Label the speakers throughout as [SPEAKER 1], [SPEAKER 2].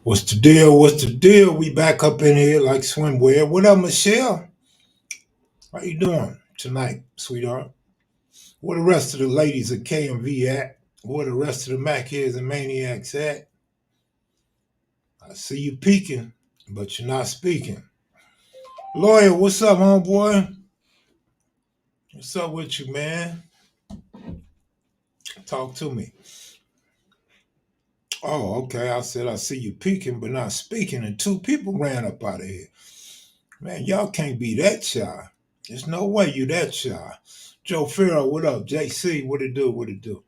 [SPEAKER 1] What's the deal? What's the deal? We back up in here like swimwear. What up, Michelle? How you doing tonight, sweetheart? Where the rest of the ladies at KMV at? Where the rest of the Mac-heads and maniacs at? I see you peeking, but you're not speaking. Lawyer, what's up, homeboy? What's up with you, man? Talk to me. Oh, okay. I said I see you peeking, but not speaking, and two people ran up out of here. Man, y'all can't be that shy. There's no way you that shy. Joe Farrow, what up? JC, what it do? What it do?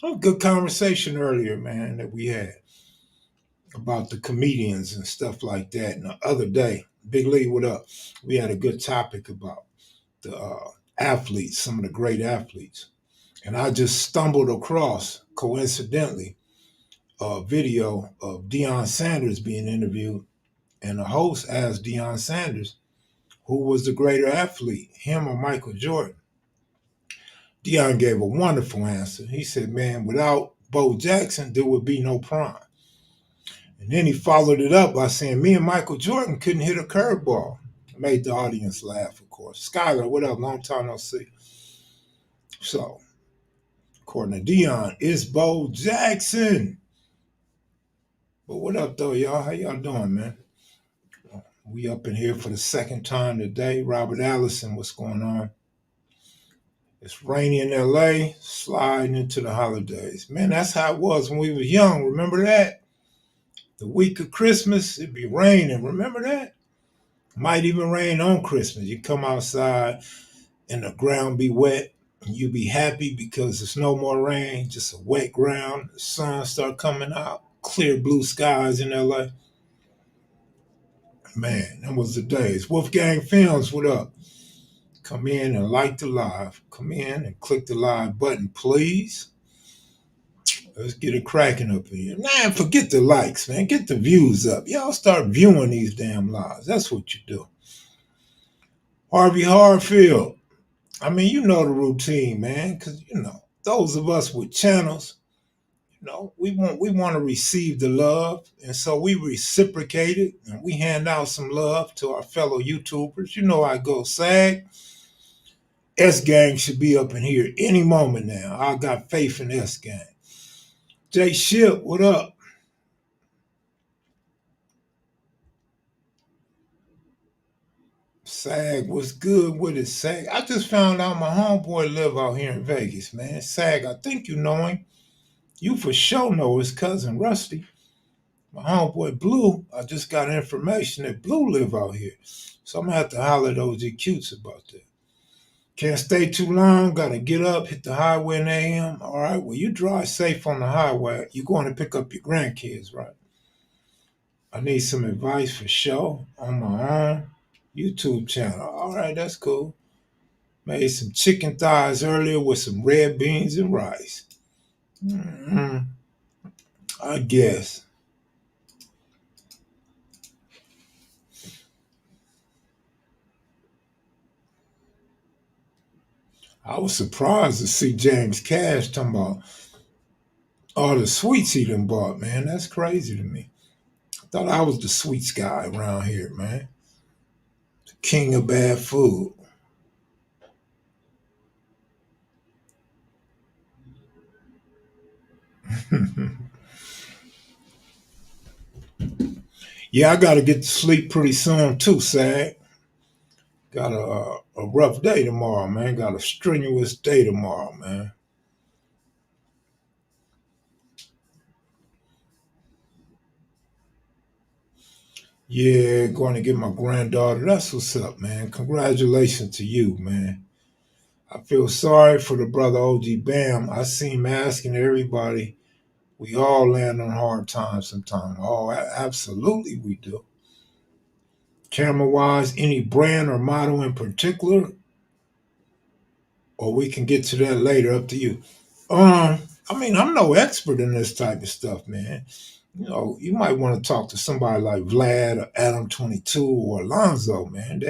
[SPEAKER 1] Oh, good conversation earlier, man, that we had about the comedians and stuff like that. And the other day, Big Lee, what up? We had a good topic about the athletes, some of the great athletes. And I just stumbled across, coincidentally, a video of Deion Sanders being interviewed. And the host asked Deion Sanders, who was the greater athlete, him or Michael Jordan? Deion gave a wonderful answer. He said, man, without Bo Jackson, there would be no prime. And then he followed it up by saying, me and Michael Jordan couldn't hit a curveball. Made the audience laugh, of course. Skylar, what up? Long time no see. So, according to Deion, it's Bo Jackson. But what up, though, y'all? How y'all doing, man? We up in here for the second time today. Robert Allison, what's going on? It's rainy in LA, sliding into the holidays. Man, that's how it was when we was young. Remember that? The week of Christmas, it'd be raining. Remember that? Might even rain on Christmas. You come outside and the ground be wet. And you be happy because there's no more rain, just a wet ground. The sun start coming out. Clear blue skies in LA. Man, that was the days. Wolfgang Films, what up? Come in and like the live. Come in and click the live button, please. Let's get it cracking up in here. Man, forget the likes, man. Get the views up. Y'all start viewing these damn lives. That's what you do. Harvey Harfield. I mean, you know the routine, man. Because, those of us with channels, we want to receive the love. And so we reciprocate it. And we hand out some love to our fellow YouTubers. You know I go SAG. S-Gang should be up in here any moment now. I got faith in S-Gang. Jay Ship, what up? SAG, what's good with it, SAG? I just found out my homeboy live out here in Vegas, man. SAG, I think you know him. You for sure know his cousin Rusty. My homeboy Blue, I just got information that Blue live out here. So I'm gonna have to holler at OG Cutes about that. Can't stay too long, gotta get up, hit the highway in AM. All right, well, you drive safe on the highway. You're going to pick up your grandkids, right? I need some advice for sure on my own YouTube channel. All right, that's cool. Made some chicken thighs earlier with some red beans and rice. Mm-hmm. I guess. I was surprised to see James Cash talking about all the sweets he done bought, man. That's crazy to me. I thought I was the sweets guy around here, man. The king of bad food. Yeah, I got to get to sleep pretty soon too, Sag. Got a rough day tomorrow, man. Got a strenuous day tomorrow, man. Yeah, going to get my granddaughter. That's what's up, man. Congratulations to you, man. I feel sorry for the brother OG Bam. I see him asking everybody. We all land on hard times sometimes. Oh, absolutely we do. Camera wise, any brand or model in particular, or we can get to that later. Up to you. I mean, I'm no expert in this type of stuff, man. You might want to talk to somebody like Vlad or Adam 22 or Alonzo, man.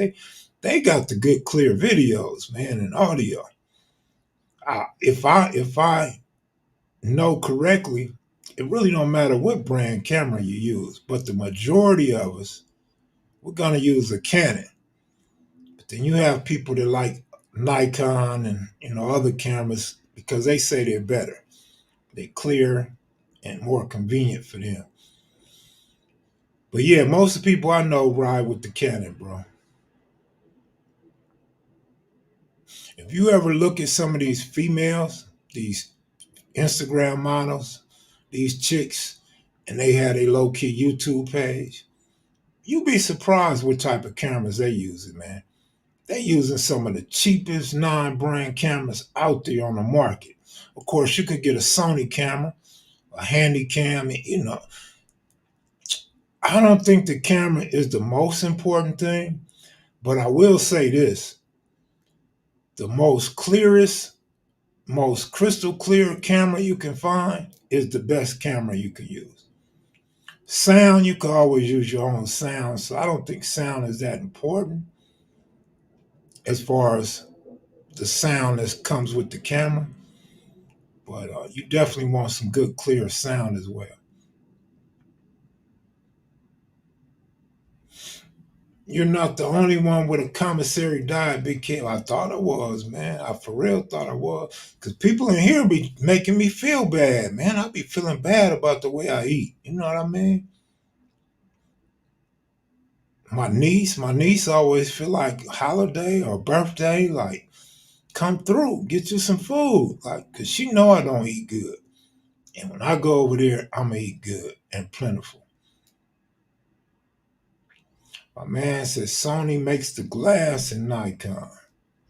[SPEAKER 1] They got the good clear videos, man, and audio. If I know correctly, it really don't matter what brand camera you use, but the majority of us, we're gonna use a Canon. But then you have people that like Nikon and other cameras because they say they're better. They're clear and more convenient for them. But yeah, most of the people I know ride with the Canon, bro. If you ever look at some of these females, these Instagram models, these chicks, and they had a low key YouTube page, you'd be surprised what type of cameras they using, man. They using some of the cheapest non-brand cameras out there on the market. Of course, you could get a Sony camera, a handy cam, I don't think the camera is the most important thing, but I will say this. The most clearest, most crystal clear camera you can find is the best camera you can use. Sound, you can always use your own sound, so I don't think sound is that important as far as the sound that comes with the camera, but you definitely want some good clear sound as well. You're not the only one with a commissary diet, Big Kev. I thought I was, man. I for real thought I was. Because people in here be making me feel bad, man. I be feeling bad about the way I eat. You know what I mean? My niece always feel like holiday or birthday, like, come through, get you some food. Like, because she know I don't eat good. And when I go over there, I'm going to eat good and plentiful. My man says Sony makes the glass in Nikon.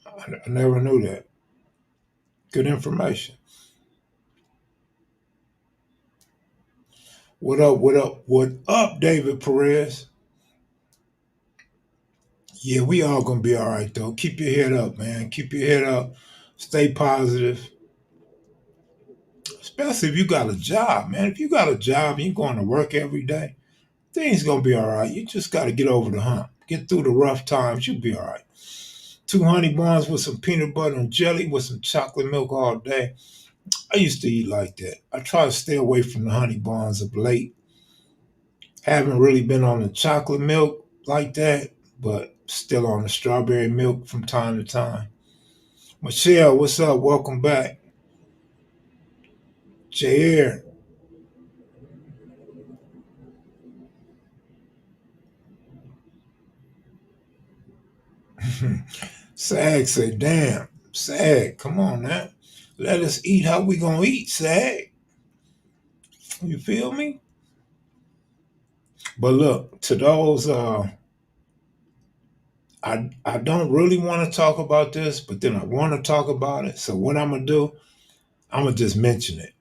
[SPEAKER 1] I never knew that. Good information. What up, what up, what up, David Perez? Yeah, we all gonna be all right though. Keep your head up, man. Keep your head up. Stay positive. Especially if you got a job, man. If you got a job and you're going to work every day, things gonna be all right. You just gotta get over the hump. Get through the rough times, you'll be all right. 2 honey buns with some peanut butter and jelly with some chocolate milk all day. I used to eat like that. I try to stay away from the honey buns of late. Haven't really been on the chocolate milk like that, but still on the strawberry milk from time to time. Michelle, what's up? Welcome back. Jair, Sag say, damn, Sag, come on now. Let us eat how we gonna eat, Sag. You feel me? But look, to those I don't really want to talk about this, but then I want to talk about it. So what I'm gonna do, I'm gonna just mention it.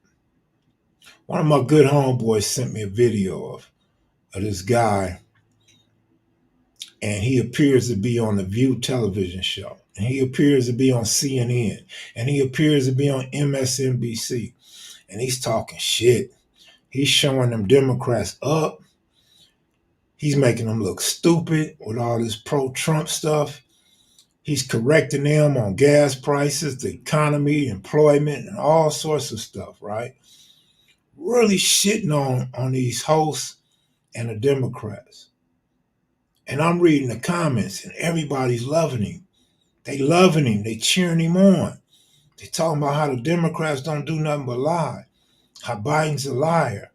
[SPEAKER 1] One of my good homeboys sent me a video of this guy, and he appears to be on the View television show, and he appears to be on CNN, and he appears to be on MSNBC, and he's talking shit. He's showing them Democrats up. He's making them look stupid with all this pro-Trump stuff. He's correcting them on gas prices, the economy, employment, and all sorts of stuff, right? Really shitting on these hosts and the Democrats. And I'm reading the comments, and everybody's loving him. They loving him. They cheering him on. They talking about how the Democrats don't do nothing but lie. How Biden's a liar.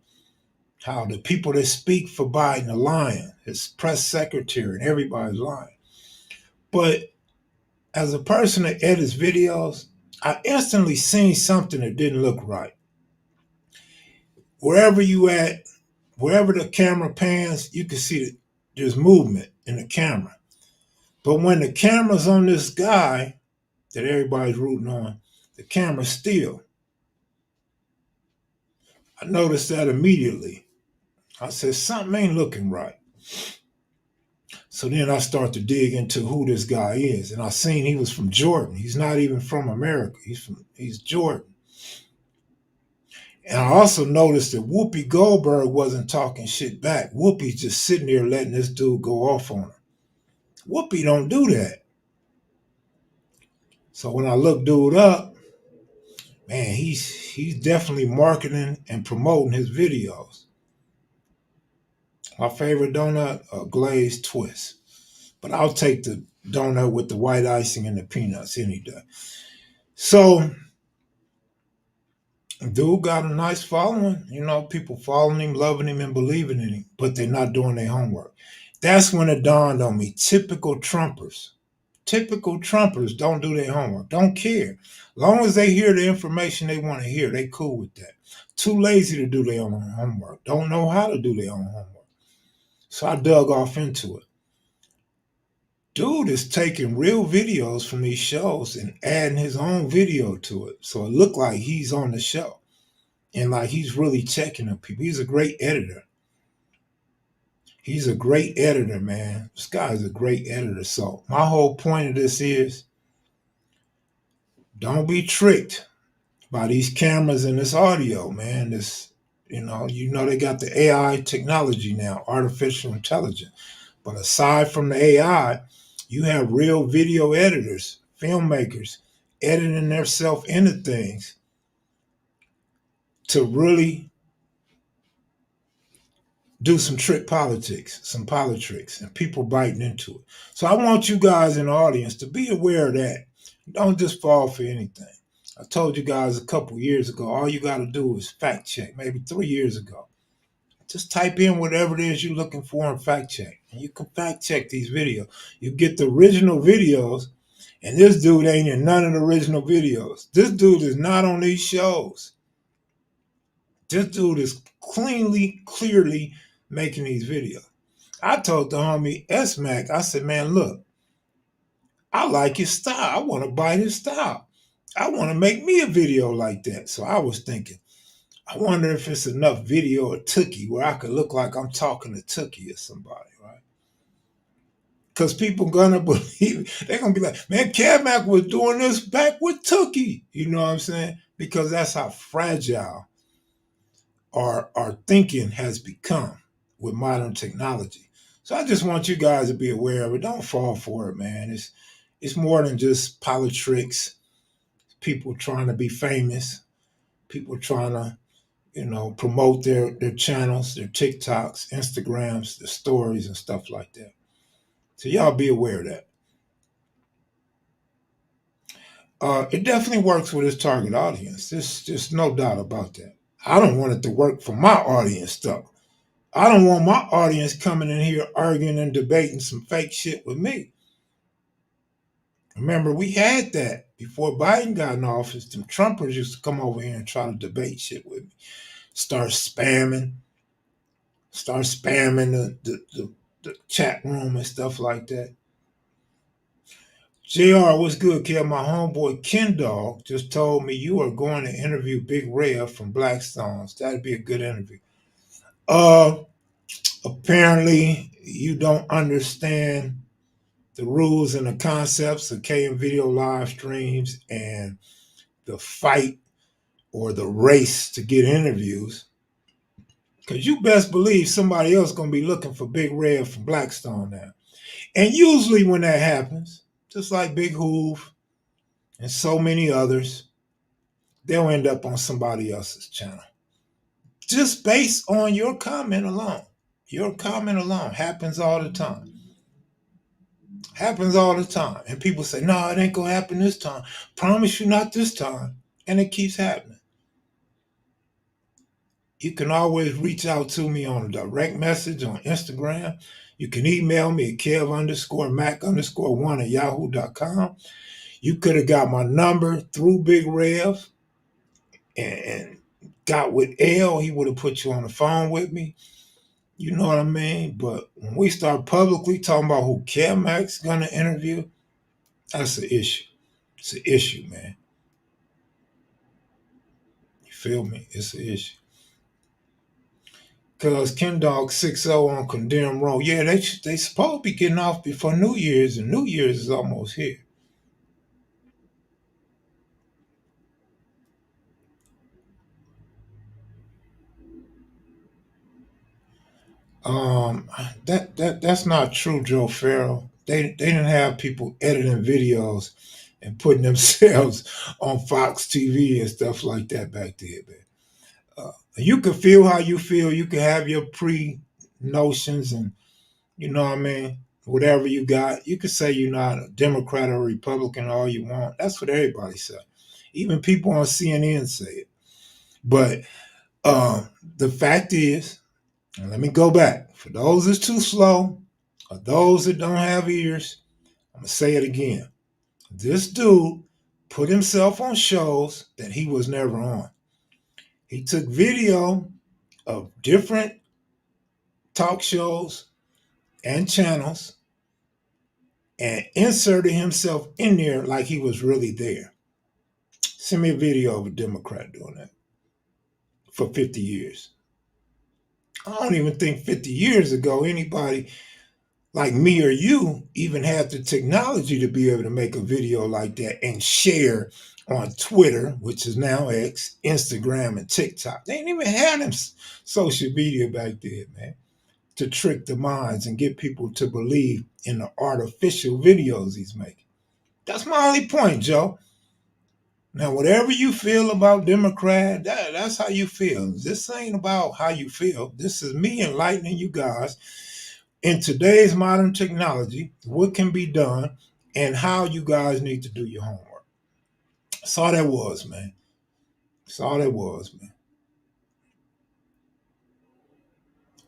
[SPEAKER 1] How the people that speak for Biden are lying. His press secretary and everybody's lying. But as a person that edits videos, I instantly seen something that didn't look right. Wherever you at, wherever the camera pans, you can see that there's movement in the camera. But when the camera's on this guy that everybody's rooting on, the camera's still. I noticed that immediately. I said, something ain't looking right. So then I start to dig into who this guy is. And I seen he was from Jordan. He's not even from America. He's Jordan. And I also noticed that Whoopi Goldberg wasn't talking shit back. Whoopi's just sitting there letting this dude go off on her. Whoopi don't do that. So when I look dude up, man, he's definitely marketing and promoting his videos. My favorite donut, a glazed twist. But I'll take the donut with the white icing and the peanuts any day. So, dude got a nice following. You know, people following him, loving him, and believing in him, but they're not doing their homework. That's when it dawned on me. Typical Trumpers don't do their homework, don't care. Long as they hear the information they want to hear, they cool with that. Too lazy to do their own homework, don't know how to do their own homework. So I dug off into it. Dude is taking real videos from these shows and adding his own video to it. So it looked like he's on the show and like he's really checking on people. He's a great editor. He's a great editor, man. This guy is a great editor. So my whole point of this is don't be tricked by these cameras and this audio, man. This, they got the AI technology now, artificial intelligence. But aside from the AI, you have real video editors, filmmakers, editing themselves into things to really do some trick politics, some politics, and people biting into it. So I want you guys in the audience to be aware of that. Don't just fall for anything. I told you guys a couple years ago, all you got to do is fact check, maybe 3 years ago. Just type in whatever it is you're looking for and fact check. And you can fact check these videos. You get the original videos, and this dude ain't in none of the original videos. This dude is not on these shows. This dude is clearly making these videos. I told the homie S Mac, I said, man, look, I like his style. I want to bite his style. I want to make me a video like that. So I was thinking, I wonder if it's enough video of Tookie where I could look like I'm talking to Tookie or somebody, right? Because people gonna believe, they're gonna be like, man, Kev Mac was doing this back with Tookie. You know what I'm saying? Because that's how fragile our thinking has become with modern technology. So I just want you guys to be aware of it. Don't fall for it, man. It's more than just politics, people trying to be famous, people trying to promote their channels, their TikToks, Instagrams, their stories and stuff like that. So y'all be aware of that. It definitely works with its target audience. There's just no doubt about that. I don't want it to work for my audience though. I don't want my audience coming in here arguing and debating some fake shit with me. Remember, we had that before Biden got in office. Them Trumpers used to come over here and try to debate shit with me. Start spamming the chat room and stuff like that. JR, what's good, kid? My homeboy Ken Dog just told me you are going to interview Big Rev from Blackstones. That'd be a good interview. Apparently you don't understand the rules and the concepts of KM video live streams and the fight or the race to get interviews. Because you best believe somebody else going to be looking for Big Rev from Blackstone now. And usually when that happens, just like Big Hoove and so many others, they'll end up on somebody else's channel. Just based on your comment alone. Your comment alone happens all the time. Happens all the time. And people say, no, it ain't going to happen this time. Promise you not this time. And it keeps happening. You can always reach out to me on a direct message on Instagram. You can email me at kev_mac_1 at yahoo.com. You could have got my number through Big Rev and got with L. He would have put you on the phone with me. You know what I mean? But when we start publicly talking about who Kev Mac's going to interview, that's an issue. It's an issue, man. You feel me? It's an issue. Because Ken Dog 6-0 on Condemned Road. Yeah, they supposed to be getting off before New Year's, and New Year's is almost here. That's not true, Joe Farrell. They didn't have people editing videos and putting themselves on Fox TV and stuff like that back then, man. You can feel how you feel. You can have your pre notions and you know what I mean? Whatever you got. You can say you're not a Democrat or Republican all you want. That's what everybody say. Even people on CNN say it. But the fact is, and let me go back. For those that's too slow, or those that don't have ears, I'm gonna say it again. This dude put himself on shows that he was never on. He took video of different talk shows and channels and inserted himself in there like he was really there. Send me a video of a Democrat doing that for 50 years. I don't even think 50 years ago anybody like me or you even had the technology to be able to make a video like that and share on Twitter, which is now X, Instagram, and TikTok. They didn't even have them social media back then, man, to trick the minds and get people to believe in the artificial videos he's making. That's my only point, Joe. Now, whatever you feel about Democrat, that's how you feel. This ain't about how you feel. This is me enlightening you guys in today's modern technology, what can be done and how you guys need to do your homework. That's all that was, man. That's all that was, man.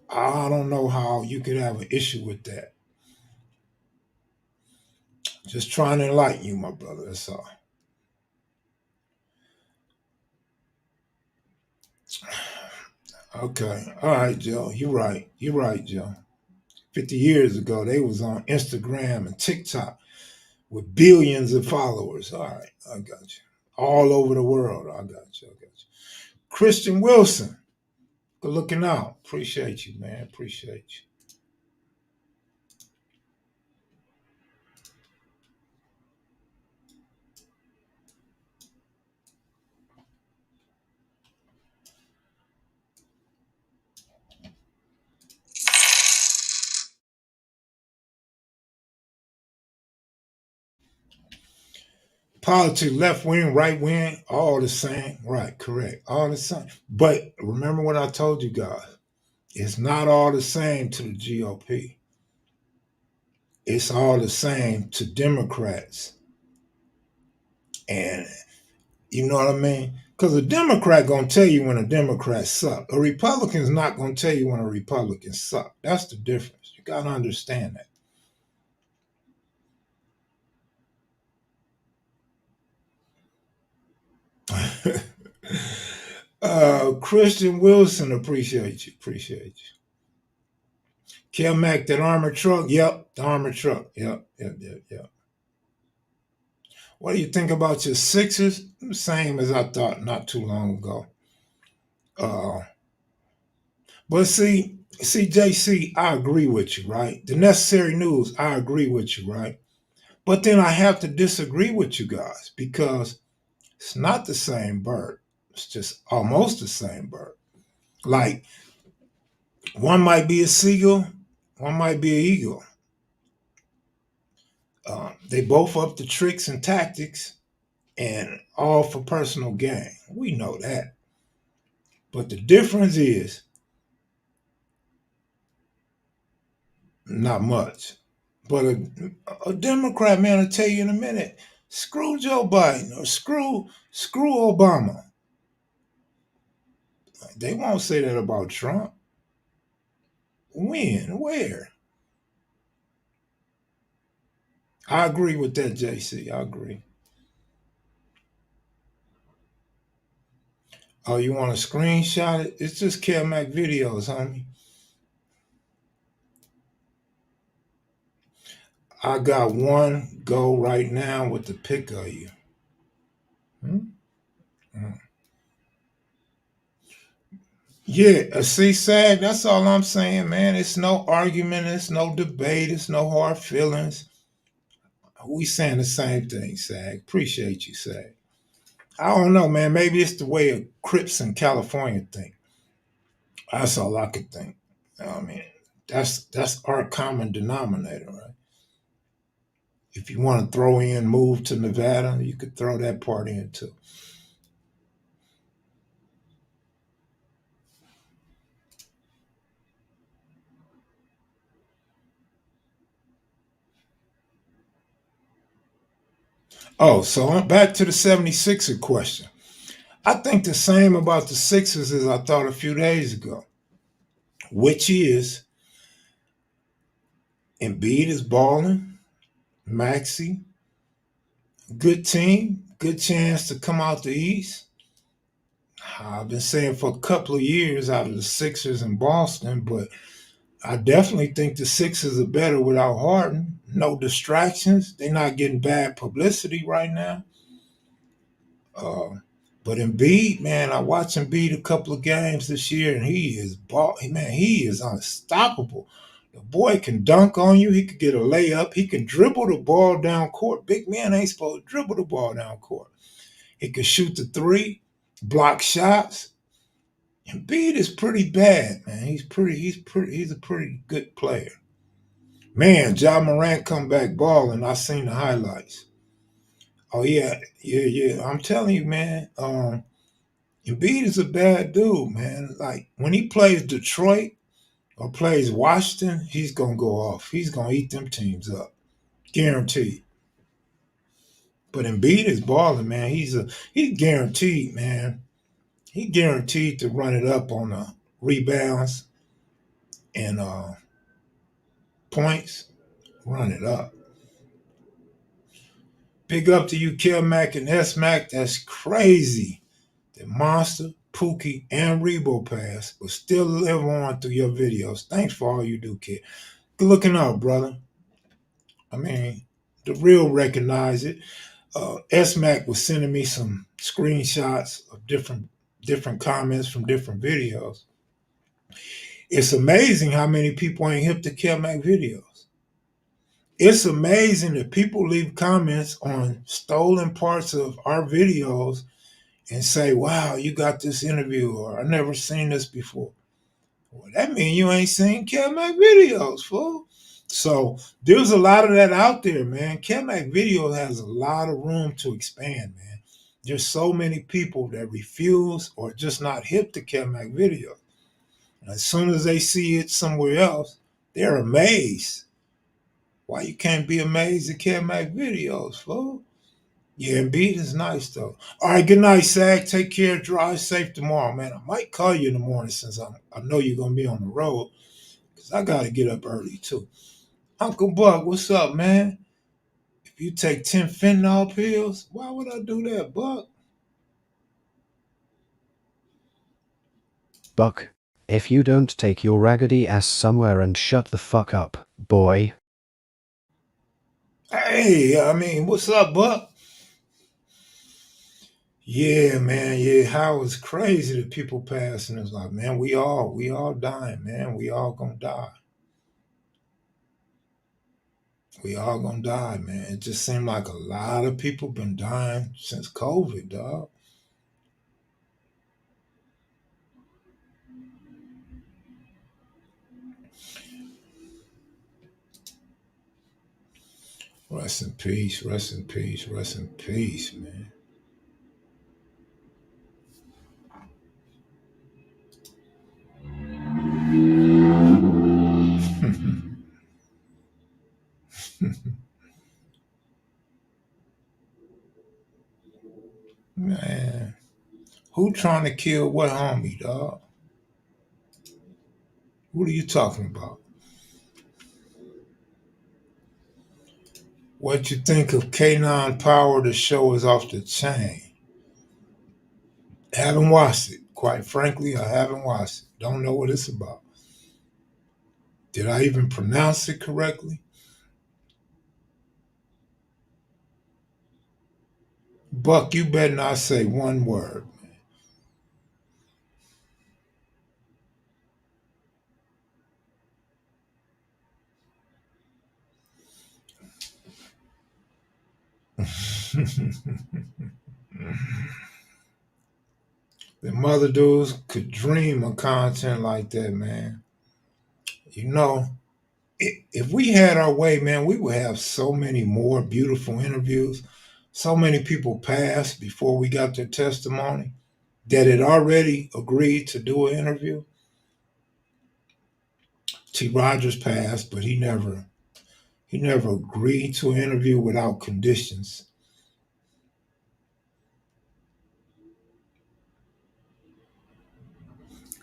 [SPEAKER 1] I don't know how you could have an issue with that. Just trying to enlighten you, my brother. That's all. Okay. All right, Joe. You're right. You're right, Joe. 50 years ago, they was on Instagram and TikTok with billions of followers. All right, I got you. All over the world. I got you. I got you. Christian Wilson, good looking out. Appreciate you, man. Appreciate you. Politics, left wing, right wing, all the same. Right, correct. All the same. But remember what I told you guys. It's not all the same to the GOP. It's all the same to Democrats. And you know what I mean? Because a Democrat gonna tell you when a Democrat suck. A Republican's not gonna tell you when a Republican suck. That's the difference. You gotta understand that. Christian Wilson, appreciate you. Appreciate you. Kev Mac, that armored truck. Yep, the armored truck. Yep, yep, yep, yep. What do you think about your Sixers? Same as I thought not too long ago. Uh, but see, JC, I agree with you, right? The necessary news, I agree with you, right? But then I have to disagree with you guys because it's not the same bird. It's just almost the same bird. Like one might be a seagull, one might be an eagle. They both up to tricks and tactics and all for personal gain. We know that. But the difference is not much. But a Democrat man will tell you in a minute, screw Joe Biden or screw Obama. They won't say that about Trump. When? Where? I agree with that, JC. I agree. Oh, you want to screenshot it? It's just Kev Mac videos, homie. I got one go right now with the pic of you. Hmm? Hmm. Yeah, see, Sag, that's all I'm saying, man. It's no argument, it's no debate, it's no hard feelings. We saying the same thing, Sag. Appreciate you, Sag. I don't know, man. Maybe it's the way a Crips in California think. That's all I could think. I mean, that's our common denominator, right? If you want to throw in move to Nevada, you could throw that part in too. Oh, so I'm back to the 76er question. I think the same about the Sixers as I thought a few days ago, which is Embiid is balling, Maxi, good team, good chance to come out the East. I've been saying for a couple of years out of the Sixers in Boston, but I definitely think the Sixers are better without Harden. No distractions. They're not getting bad publicity right now. Uh, but Embiid, man, I watched Embiid a couple of games this year, and he is unstoppable. The boy can dunk on you. He could get a layup. He can dribble the ball down court. Big man ain't supposed to dribble the ball down court. He can shoot the three, block shots. Embiid is pretty bad, man. He's a pretty good player. Man, Ja Morant come back balling. I seen the highlights. Oh yeah. I'm telling you, man. Embiid is a bad dude, man. Like when he plays Detroit or plays Washington, he's gonna go off. He's gonna eat them teams up, guaranteed. But Embiid is balling, man. He's guaranteed, man. He guaranteed to run it up on the rebounds and points. Run it up. Big up to you, Kev Mac and S Mac. That's crazy. The Monster, Pookie, and Rebo Pass will still live on through your videos. Thanks for all you do, kid. Good looking out, brother. I mean, the real recognize it. S Mac was sending me some screenshots of different comments from different videos. It's amazing how many people ain't hip to Kev Mac videos. It's amazing that people leave comments on stolen parts of our videos and say, wow, you got this interview, or I never seen this before. Well, that means you ain't seen Kev Mac videos, fool. So there's a lot of that out there, man. Kev Mac video has a lot of room to expand, man. There's so many people that refuse or just not hip to Kev Mac video. And as soon as they see it somewhere else, they're amazed. Why you can't be amazed at Kev Mac videos, fool? Yeah, Embiid is nice though. All right, good night, Sag. Take care. Drive safe tomorrow, man. I might call you in the morning since I know you're gonna be on the road, because I gotta get up early too. Uncle Buck, what's up, man? If you take 10 fentanyl pills, why would I do that, Buck?
[SPEAKER 2] Buck, if you don't take your raggedy ass somewhere and shut the fuck up, boy.
[SPEAKER 1] Hey, I mean, what's up, Buck? Yeah, man. Yeah, how it's crazy that people passing. It's like, man, we all dying, man. We all gonna die. We all gonna die, man. It just seemed like a lot of people been dying since COVID, dog. Rest in peace, rest in peace, rest in peace, man. Man, who trying to kill what homie, dog? What are you talking about? What you think of K9 Power? The show is off the chain. Haven't watched it. Quite frankly, I haven't watched it. Don't know what it's about. Did I even pronounce it correctly? Buck, you better not say one word. The mother dudes could dream of content like that, man. You know, if we had our way, man, we would have so many more beautiful interviews. So many people passed before we got their testimony that had already agreed to do an interview. T. Rogers passed, but he never agreed to an interview without conditions.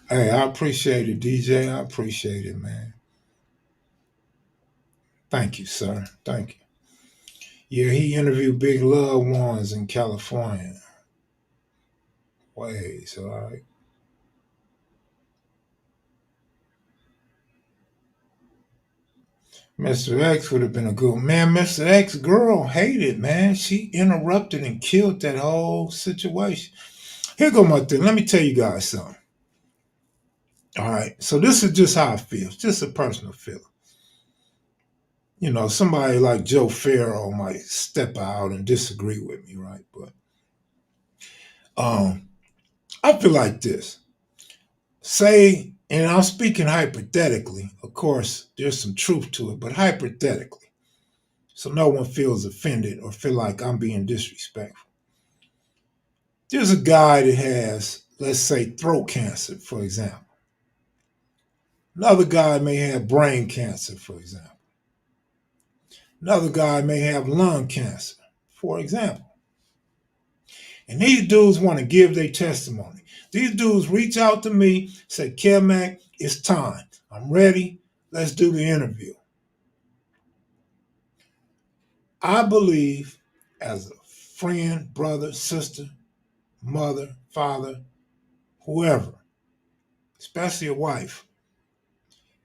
[SPEAKER 1] Hey, I appreciate it, DJ. I appreciate it, man. Thank you, sir. Thank you. Yeah, he interviewed big loved ones in California. Ways, all right. Mr. X would have been a good man. Mr. X girl hated, man. She interrupted and killed that whole situation. Here go my thing. Let me tell you guys something. All right. So this is just how I feel. It's just a personal feeling. You know, somebody like Joe Farrow might step out and disagree with me, right? But um, I feel like this. Say, and I'm speaking hypothetically, of course, there's some truth to it, but hypothetically, so no one feels offended or feel like I'm being disrespectful. There's a guy that has, let's say, throat cancer, for example. Another guy may have brain cancer, for example. Another guy may have lung cancer, for example. And these dudes want to give their testimony. These dudes reach out to me, say, Kev Mac, it's time. I'm ready. Let's do the interview. I believe, as a friend, brother, sister, mother, father, whoever, especially a wife,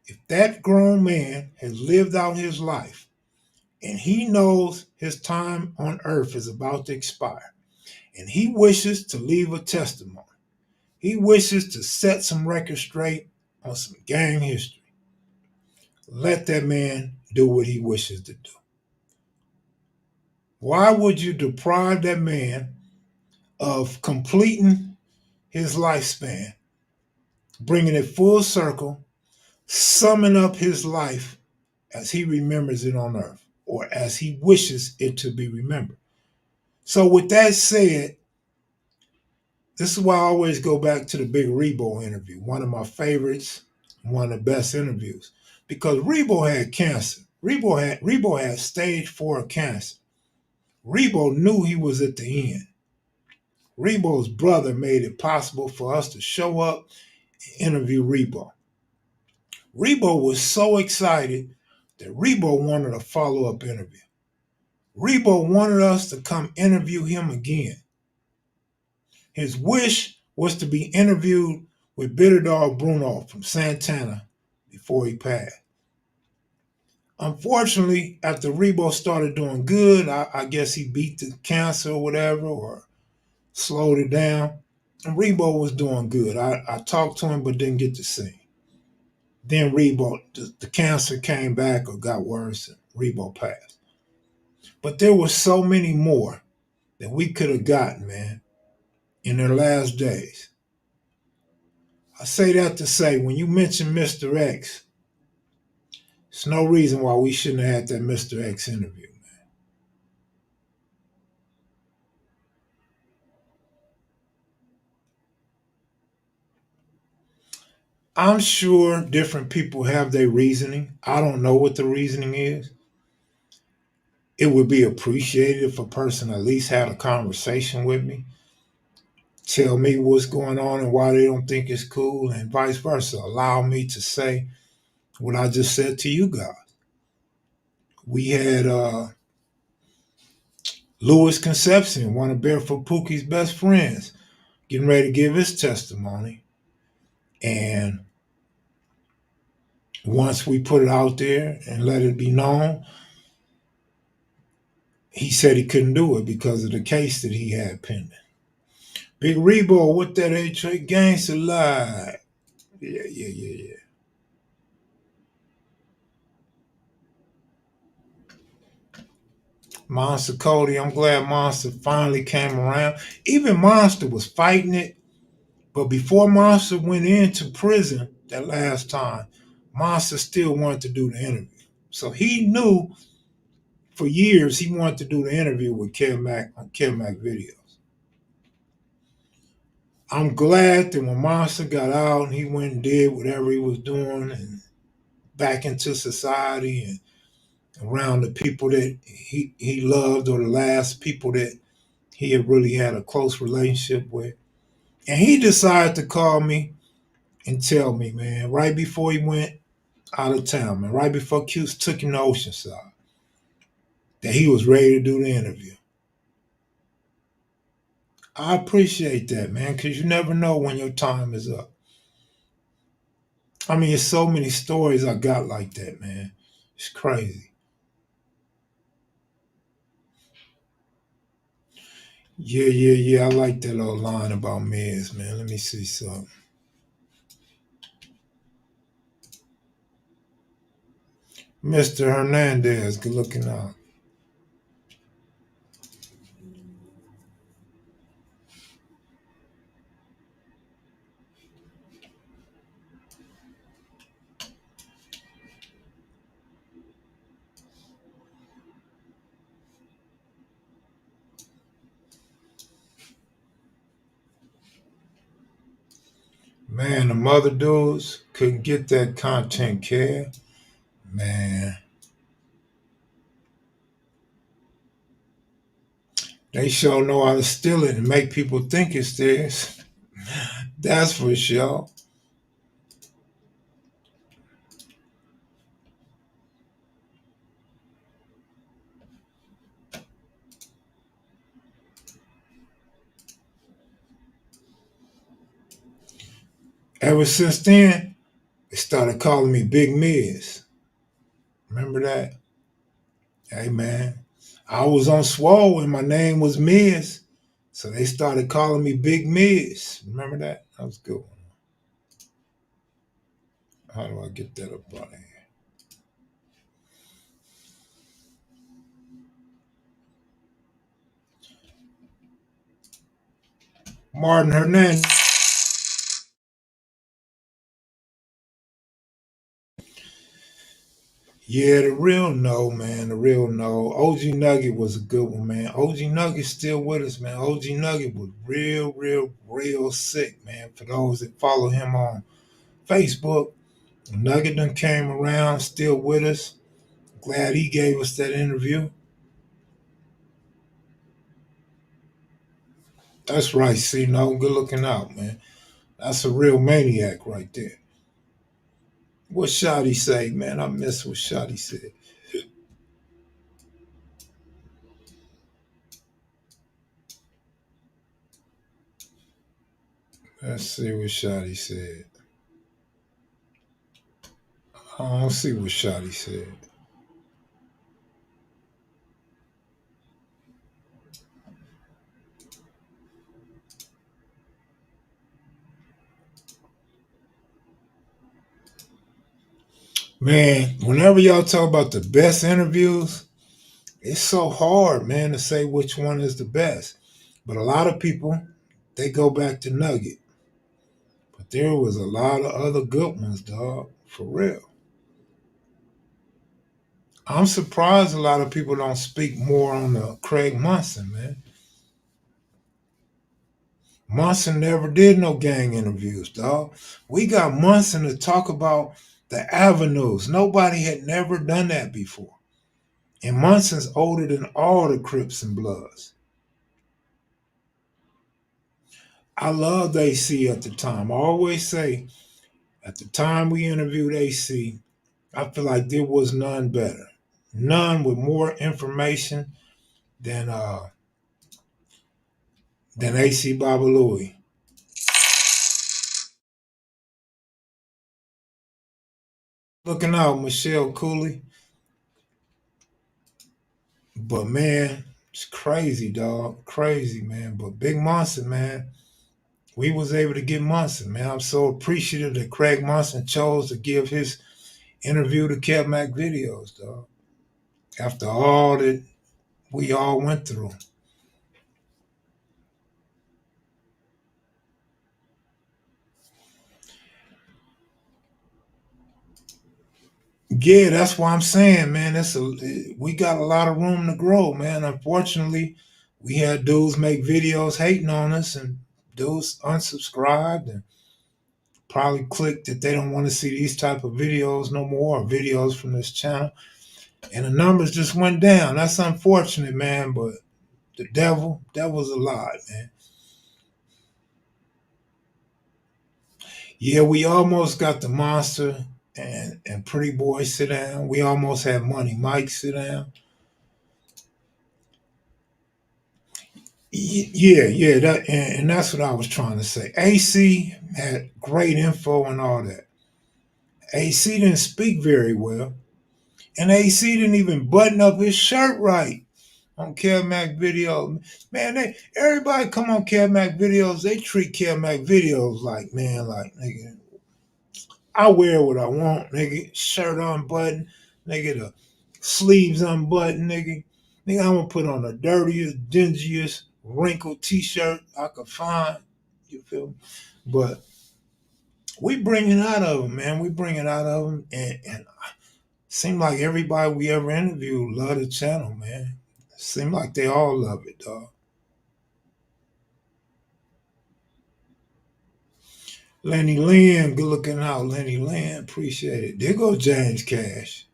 [SPEAKER 1] if that grown man has lived out his life and he knows his time on earth is about to expire and he wishes to leave a testimony, he wishes to set some records straight on some gang history, let that man do what he wishes to do. Why would you deprive that man of completing his lifespan, bringing it full circle, summing up his life as he remembers it on earth or as he wishes it to be remembered? So, with that said, this is why I always go back to the Big Rebo interview, one of my favorites, one of the best interviews, because Rebo had cancer. Rebo had stage 4 cancer. Rebo knew he was at the end. Rebo's brother made it possible for us to show up and interview Rebo. Rebo was so excited that Rebo wanted a follow-up interview. Rebo wanted us to come interview him again. His wish was to be interviewed with Bitter Dog Bruno from Santana before he passed. Unfortunately, after Rebo started doing good, I guess he beat the cancer or whatever, or slowed it down. And Rebo was doing good. I talked to him but didn't get to see him. Then Rebo, the cancer came back or got worse, and Rebo passed. But there were so many more that we could have gotten, man, in their last days. I say that to say, when you mention Mr. X, there's no reason why we shouldn't have had that Mr. X interview, man. I'm sure different people have their reasoning. I don't know what the reasoning is. It would be appreciated if a person at least had a conversation with me, tell me what's going on and why they don't think it's cool, and vice versa. Allow me to say what I just said to you guys. We had Louis Concepcion, one of Barefoot Pookie's best friends, getting ready to give his testimony. And once we put it out there and let it be known, he said he couldn't do it because of the case that he had pending. Big Rebo, what that A-Trey gangster lie? Yeah. Monster Cody, I'm glad Monster finally came around. Even Monster was fighting it, but before Monster went into prison that last time, Monster still wanted to do the interview. So he knew for years he wanted to do the interview with Kev Mac on Kev Mac videos. I'm glad that when Monster got out and he went and did whatever he was doing and back into society and around the people that he loved or the last people that he had really had a close relationship with. And he decided to call me and tell me, man, right before he went out of town, man, right before Cuse took him to Oceanside, that he was ready to do the interview. I appreciate that, man, because you never know when your time is up. I mean, there's so many stories I got like that, man. It's crazy. Yeah. I like that little line about Miz, man. Let me see something. Mr. Hernandez, good looking out. Man, the mother dudes couldn't get that content, care. Man, they sure know how to steal it and make people think it's theirs. That's for sure. Ever since then, they started calling me Big Miz. Remember that? Hey, man. I was on Swole and my name was Miz. So they started calling me Big Miz. Remember that? That was a good one. How do I get that up out of here? Martin Hernandez. Yeah, the real no, man. The real no. OG Nugget was a good one, man. OG Nugget's still with us, man. OG Nugget was real sick, man. For those that follow him on Facebook, Nugget done came around, still with us. Glad he gave us that interview. That's right, see, no, good looking out, man. That's a real maniac right there. What Shotty say, man? I miss what Shotty said. Let's see what Shotty said. I don't see what Shotty said. Man, whenever y'all talk about the best interviews, it's so hard, man, to say which one is the best. But a lot of people, they go back to Nugget. But there was a lot of other good ones, dog. For real. I'm surprised a lot of people don't speak more on the Craig Munson, man. Munson never did no gang interviews, dog. We got Munson to talk about the avenues. Nobody had never done that before. And Munson's older than all the Crips and Bloods. I loved AC at the time. I always say, at the time we interviewed AC, I feel like there was none better. None with more information than AC Babalui. Looking out, Michelle Cooley. But man, it's crazy, dog. Crazy, man. But Big Monson, man, we was able to get Monson, man. I'm so appreciative that Craig Monson chose to give his interview to Kev Mac videos, dog. After all that we all went through. Yeah, that's why I'm saying, man. We got a lot of room to grow, man. Unfortunately, we had dudes make videos hating on us, and dudes unsubscribed and probably clicked that they don't want to see these type of videos no more, or videos from this channel, and the numbers just went down. That's unfortunate, man. But the devil's alive, man. Yeah, we almost got the monster and Pretty Boy sit down. We almost had Money Mike sit down. Yeah, and that's what I was trying to say. AC had great info and all that. AC didn't speak very well, and AC didn't even button up his shirt right on Kev Mac video. Man, everybody come on Kev Mac videos. They treat Kev Mac videos like, man, like nigga, I wear what I want, nigga. Shirt unbuttoned, nigga. The sleeves unbuttoned, nigga. Nigga, I'm gonna put on the dirtiest, dingiest, wrinkled T-shirt I could find. You feel me? But we bring it out of them, man. We bring it out of them, and seem like everybody we ever interviewed love the channel, man. Seem like they all love it, dog. Lenny Lynn, good looking out, Lenny Lynn. Appreciate it. There goes James Cash.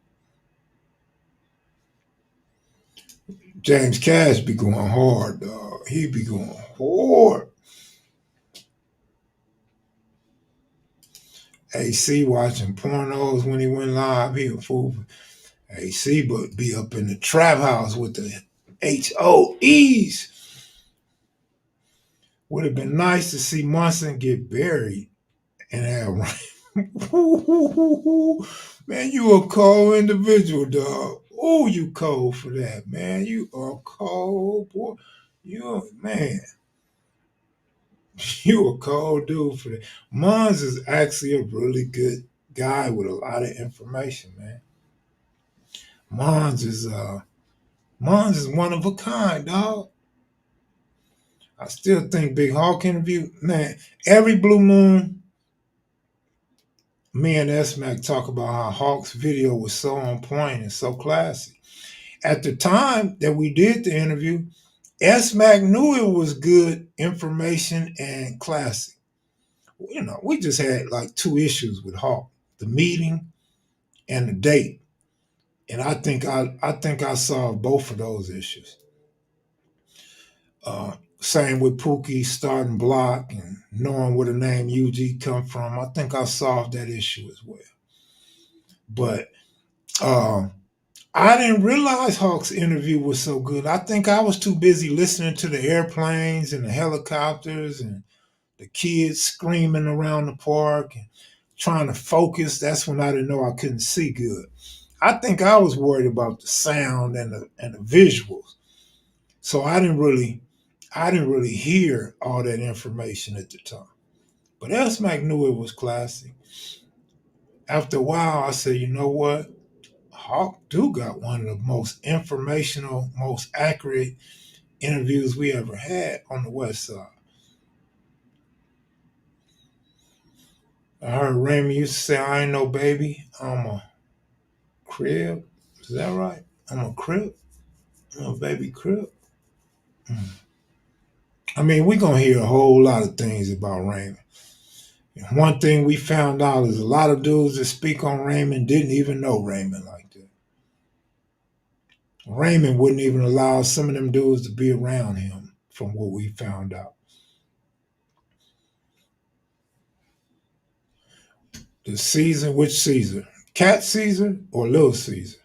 [SPEAKER 1] James Cash be going hard, dog. He be going hard. AC watching pornos when he went live. He a fool. AC but be up in the trap house with the HOEs. Would have been nice to see Munson get buried and have man, you a cold individual, dog. Oh, you cold for that, man. You are cold, boy. You man. You a cold dude for that. Mons is actually a really good guy with a lot of information, man. Mons is uh Mons is one of a kind, dog. I still think Big Hawk interview, man. Every blue moon, me and S Mac talk about how Hawk's video was so on point and so classy. At the time that we did the interview, S Mac knew it was good information and classy. You know, we just had like two issues with Hawk: the meeting and the date. And I think I solved both of those issues. Same with Pookie starting block and knowing where the name UG come from. I think I solved that issue as well. But uh, I didn't realize Hawk's interview was so good. I think I was too busy listening to the airplanes and the helicopters and the kids screaming around the park and trying to focus. That's when I didn't know I couldn't see good. I think I was worried about the sound and the visuals. So I didn't really hear all that information at the time. But S Mac knew it was classic. After a while, I said, you know what? Hawk do got one of the most informational, most accurate interviews we ever had on the West Side. I heard Raymond used to say, I ain't no baby. I'm a crib. Is that right? I'm a crib. I'm a baby crib. I mean, we're going to hear a whole lot of things about Raymond. One thing we found out is a lot of dudes that speak on Raymond didn't even know Raymond like that. Raymond wouldn't even allow some of them dudes to be around him, from what we found out. The Caesar, which Caesar? Cat Caesar or Little Caesar?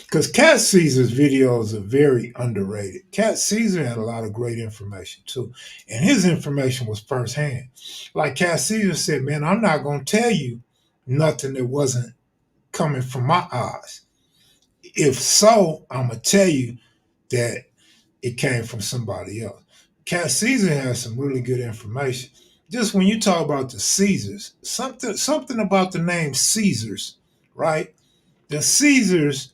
[SPEAKER 1] Because Cat Caesar's videos are very underrated. Cat Caesar had a lot of great information too. And his information was firsthand. Like Cat Caesar said, man, I'm not going to tell you nothing that wasn't coming from my eyes. If so, I'm going to tell you that it came from somebody else. Cat Caesar has some really good information. Just when you talk about the Caesars, something about the name Caesars, right? The Caesars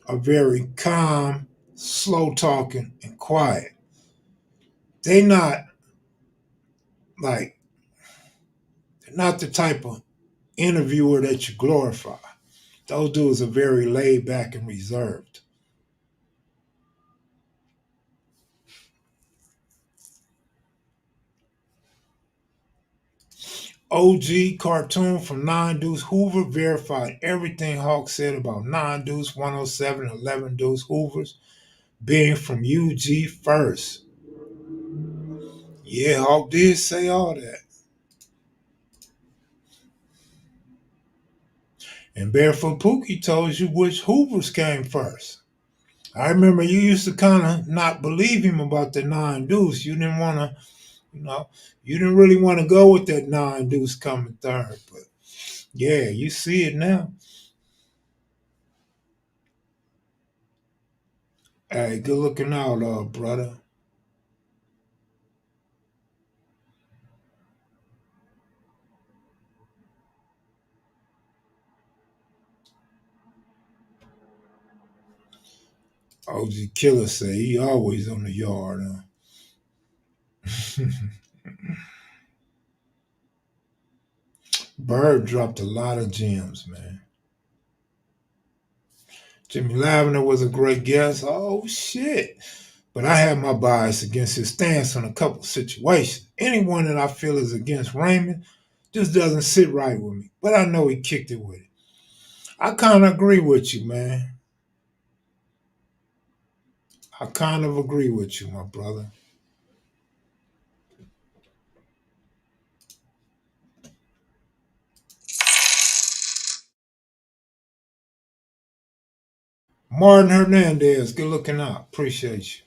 [SPEAKER 1] are very calm, slow talking, and quiet. They not like they're not the type of interviewer that you glorify. Those dudes are very laid back and reserved. OG cartoon from Nine Deuce Hoover verified everything Hawk said about Nine Deuce 107 and 11 Deuce Hoovers being from UG first. Yeah, Hawk did say all that. And Barefoot Pookie told you which Hoovers came first. I remember you used to kind of not believe him about the Nine Deuce. You didn't want to, you know, you didn't really want to go with that Nine Deuce coming third. But yeah, you see it now. Hey, good looking out, brother. OG Killer say he always on the yard. Huh? Bird dropped a lot of gems, man. Jimmy Lavender was a great guest. Oh shit. But I have my bias against his stance on a couple of situations. Anyone that I feel is against Raymond just doesn't sit right with me. But I know he kicked it with it. I kind of agree with you, man. I kind of agree with you, my brother. Martin Hernandez, good looking out. Appreciate you.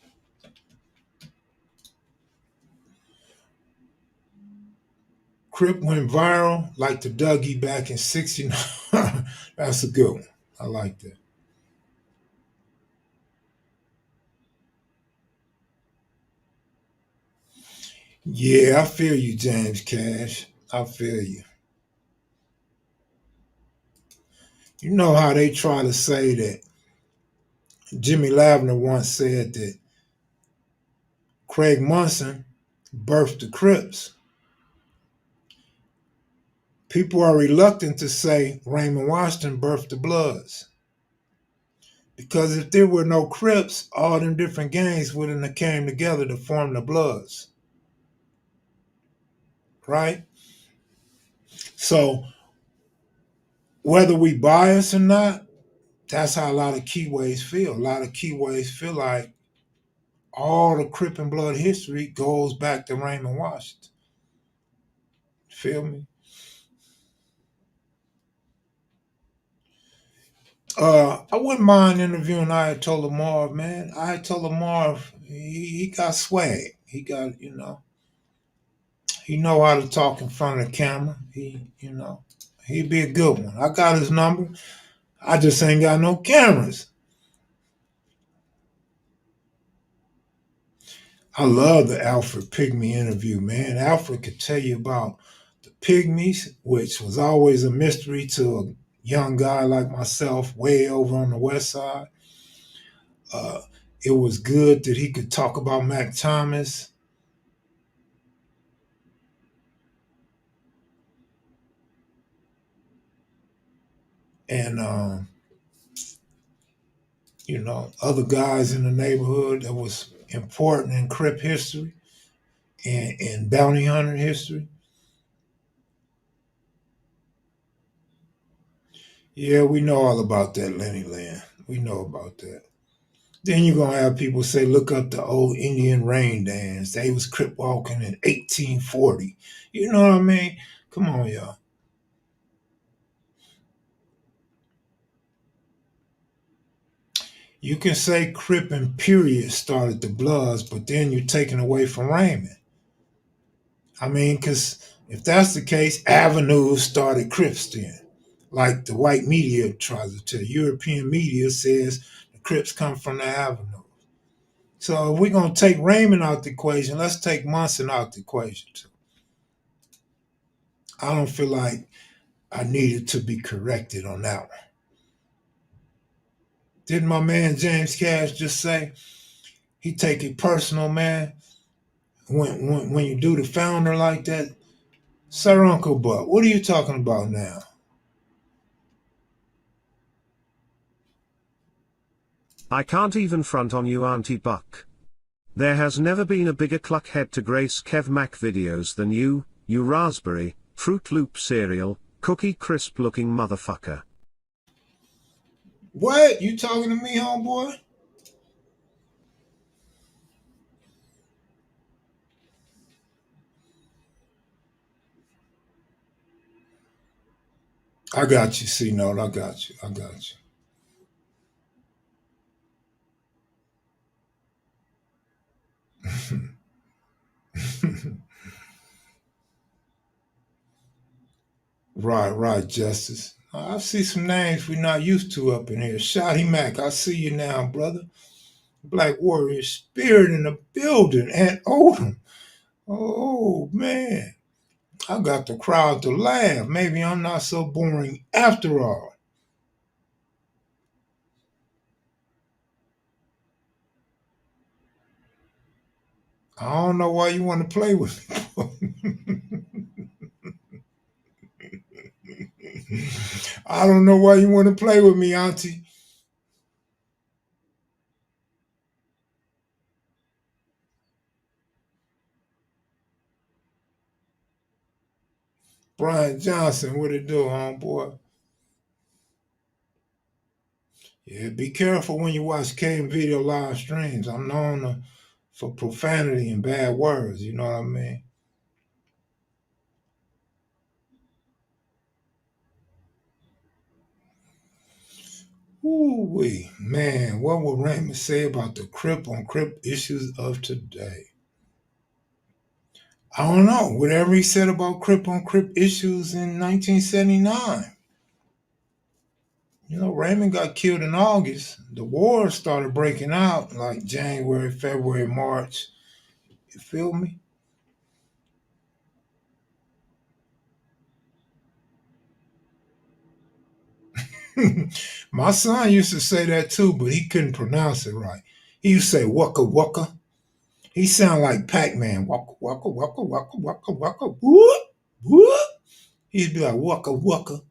[SPEAKER 1] Crip went viral like the Dougie back in '69. That's a good one. I like that. Yeah, I feel you, James Cash. I feel you. You know how they try to say that Jimmy Lavender once said that Craig Munson birthed the Crips. People are reluctant to say Raymond Washington birthed the Bloods. Because if there were no Crips, all them different gangs wouldn't have came together to form the Bloods. Right? So whether we bias or not, that's how a lot of Keyways feel. A lot of Keyways feel like all the Crip and Blood history goes back to Raymond Washington. Feel me? I wouldn't mind interviewing Ayatollah Marv, man. Ayatollah Marv, he got swag. He got, he know how to talk in front of the camera. He'd be a good one. I got his number. I just ain't got no cameras. I love the Alfred Pygmy interview, man. Alfred could tell you about the Pygmies, which was always a mystery to a young guy like myself, way over on the west side. Uh, it was good that he could talk about Mac Thomas. And other guys in the neighborhood that was important in Crip history and bounty hunter history. Yeah, we know all about that, Lenny Land. We know about that. Then you're gonna have people say, look up the old Indian rain dance. They was crip walking in 1840. You know what I mean? Come on, y'all. You can say Crip and period started the Bloods, but then you're taking away from Raymond. I mean, because if that's the case, avenues started Crips then. Like the white media tries to tell. European media says the Crips come from the avenue. So if we're going to take Raymond out the equation, let's take Munson out the equation too. I don't feel like I needed to be corrected on that one. Didn't my man James Cash just say he take it personal, man? When you do the founder like that, Sir Uncle Buck, what are you talking about now?
[SPEAKER 3] I can't even front on you, Auntie Buck. There has never been a bigger cluckhead to grace Kev Mac videos than you raspberry, Fruit Loop cereal, cookie crisp looking motherfucker.
[SPEAKER 1] What? You talking to me, homeboy? I got you, C-Note. I got you. I got you. Right, Justice. I see some names we're not used to up in here. Shotty Mac, I see you now, brother. Black Warrior Spirit in the building. And Odom. Oh, man. I got the crowd to laugh. Maybe I'm not so boring after all. I don't know why you want to play with me. I don't know why you want to play with me, Auntie. Brian Johnson, what it do, homeboy? Yeah, be careful when you watch K video live streams. I'm known for profanity and bad words. You know what I mean? Ooh wee, man, what would Raymond say about the Crip on Crip issues of today? I don't know. Whatever he said about Crip on Crip issues in 1979. You know, Raymond got killed in August. The war started breaking out like January, February, March. You feel me? My son used to say that too, but he couldn't pronounce it right. He used to say waka waka. He sound like Pac-Man. Waka waka waka waka waka waka whoop whoop. He'd be like waka waka.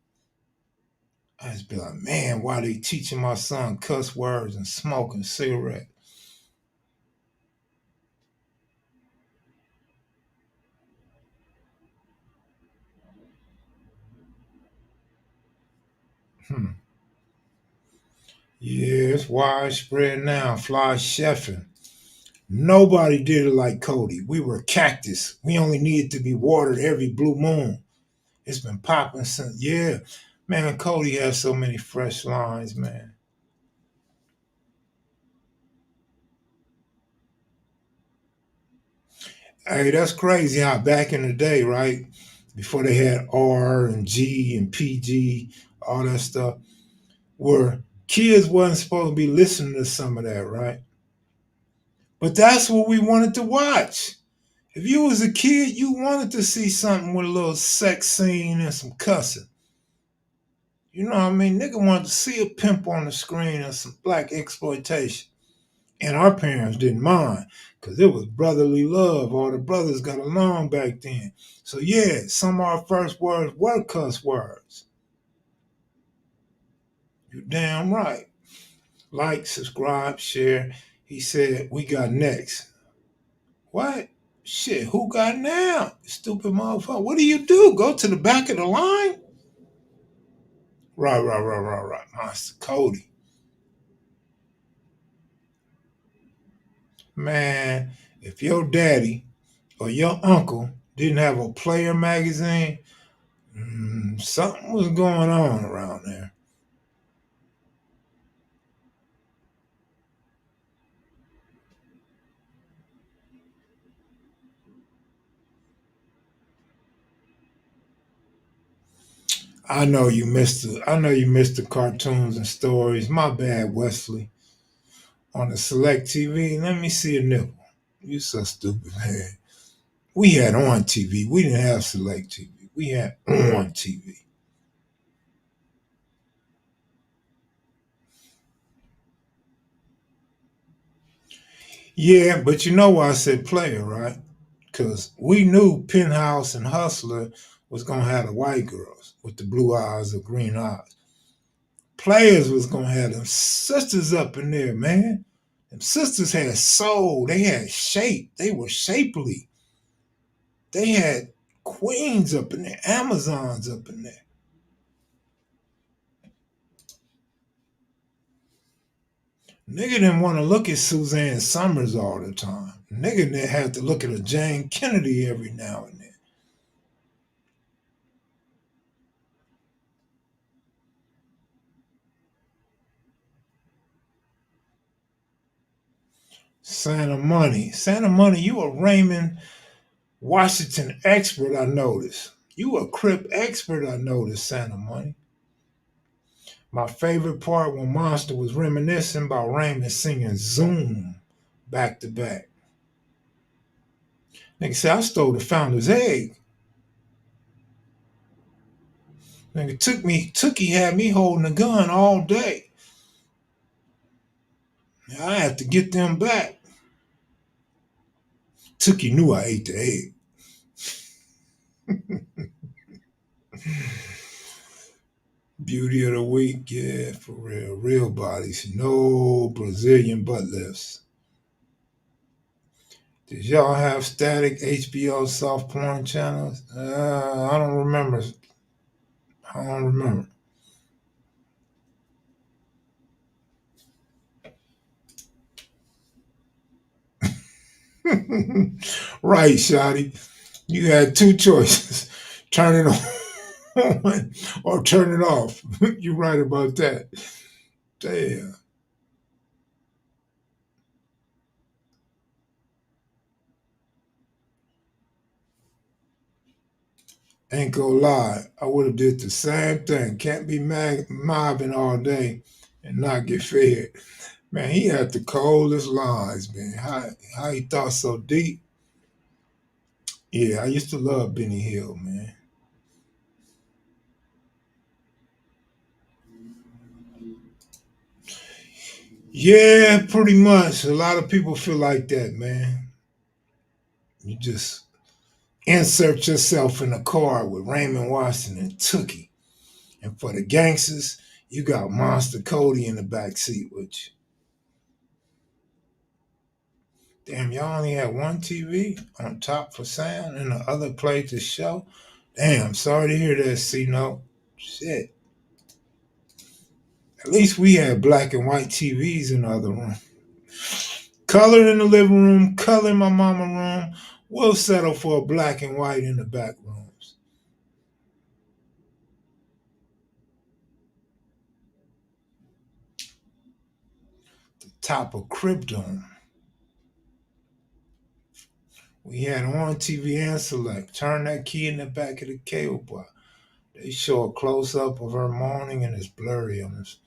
[SPEAKER 1] I just be like, man, why they teaching my son cuss words and smoking cigarette? Hmm. Yeah, it's widespread now. Fly chefing. Nobody did it like Cody. We were cactus. We only needed to be watered every blue moon. It's been popping since, yeah. Man, Cody has so many fresh lines, man. Hey, that's crazy how back in the day, right? Before they had R and G and PG, all that stuff, where kids wasn't supposed to be listening to some of that, right? But that's what we wanted to watch. If you was a kid, you wanted to see something with a little sex scene and some cussing. You know what I mean? Nigga wanted to see a pimp on the screen and some black exploitation. And our parents didn't mind because it was brotherly love. All the brothers got along back then. So, yeah, some of our first words were cuss words. You're damn right. Like, subscribe, share. He said, we got next. What? Shit, who got now? Stupid motherfucker. What do you do? Go to the back of the line? Right. Master Cody. Man, if your daddy or your uncle didn't have a player magazine, something was going on around there. I know you missed the cartoons and stories. My bad, Wesley. On the select TV, let me see a nipple. You so stupid, man. We had on TV. We didn't have select TV. We had on TV. Yeah, but you know why I said player, right? Because we knew Penthouse and Hustler was gonna have the white girls with the blue eyes or green eyes. players was gonna have them sisters up in there, man. Them sisters had soul. They had shape. They were shapely. They had queens up in there, Amazons up in there. Nigga didn't want to look at Suzanne Summers all the time. Nigga didn't have to look at a Jane Kennedy every now and then. Santa Money, you a Raymond Washington expert, I noticed. You a Crip expert, I noticed, Santa Money. My favorite part when Monster was reminiscing about Raymond singing Zoom back to back. Nigga said, I stole the founder's egg. Nigga Tookie had me holding a gun all day. I had to get them back. Tookie knew I ate the egg. Beauty of the week, yeah, for real. Real bodies, no Brazilian butt lifts. Did y'all have static HBO soft porn channels? I don't remember. Right, Shotty. You had two choices. Turn it on or turn it off. You're right about that. Damn. Ain't gonna lie, I would have did the same thing. Can't be mobbing all day and not get fed. Man, he had the coldest lines, man. How he thought so deep. Yeah, I used to love Benny Hill, man. Yeah, pretty much. A lot of people feel like that, man. You just insert yourself in a car with Raymond Washington and Tookie. And for the gangsters, you got Monster Cody in the back seat with you. Damn, y'all only had one TV on top for sound and the other played the show? Damn, sorry to hear that, C-Note. Shit. At least we had black and white TVs in the other room. Color in the living room, color in my mama room. We'll settle for a black and white in the back rooms. The top of Krypton. We had on TV and select. Turn that key in the back of the cable box. They show a close up of her moaning and it's blurry on us.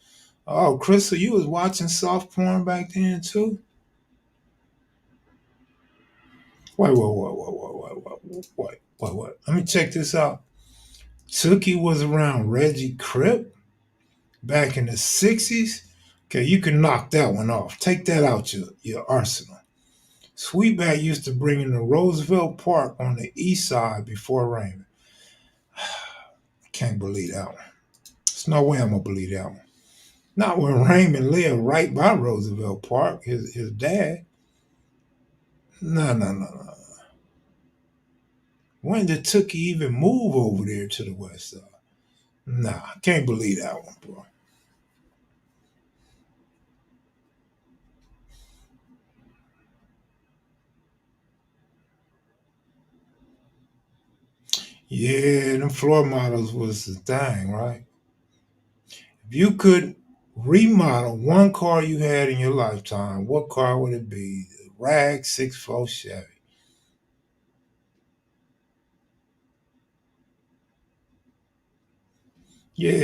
[SPEAKER 1] Oh, Crystal, you was watching soft porn back then too? Wait. Let me check this out. Tookie was around Reggie Crip back in the 60s? Okay, you can knock that one off. Take that out your arsenal. Sweetback used to bring in the Roosevelt Park on the east side before Raymond. Can't believe that one. There's no way I'm going to believe that one. Not when Raymond lived right by Roosevelt Park, his dad. No. When did Tookie even move over there to the west side? Nah, can't believe that one, bro. Yeah, them floor models was the thing, right? If you could remodel one car you had in your lifetime, what car would it be? The Rag 6'4" Chevy. Yeah.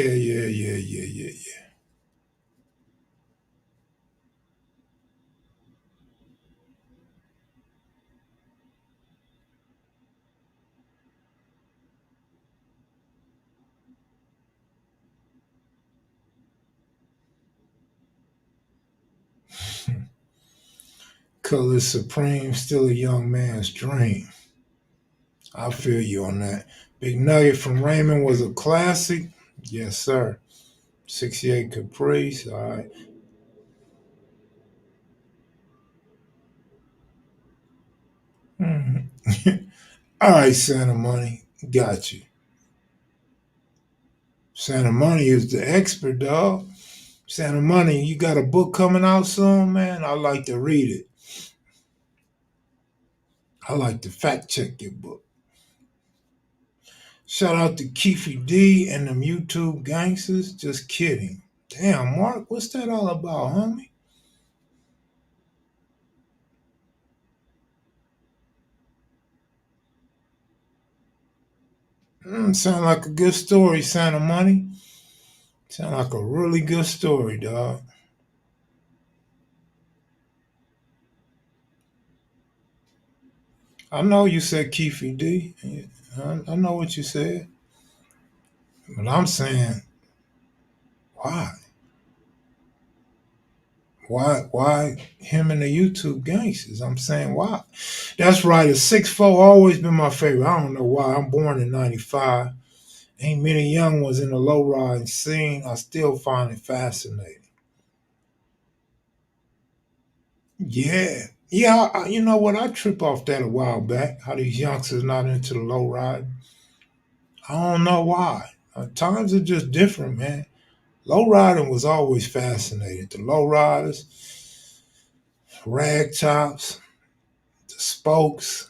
[SPEAKER 1] Color Supreme, still a young man's dream. I feel you on that. Big Nugget from Raymond was a classic. Yes, sir. 68 Caprice, all right. Mhm. All right, Santa Money, got you. Santa Money is the expert, dog. Santa Money, you got a book coming out soon, man? I like to read it. I like to fact check your book. Shout out to Keefy D and them YouTube gangsters. Just kidding. Damn, Mark, what's that all about, homie? Sound like a good story, Santa Money. Sound like a really good story, dog. I know you said Keefy D. I know what you said. But I'm saying, why? Why him and the YouTube gangsters? I'm saying why. That's right. A 6'4" always been my favorite. I don't know why. I'm born in '95. Ain't many young ones in the low riding scene. I still find it fascinating. Yeah. Yeah, you know what? I trip off that a while back. How these youngsters not into the low ride. I don't know why. Times are just different, man. Low riding was always fascinating. The low riders, rag tops, the spokes,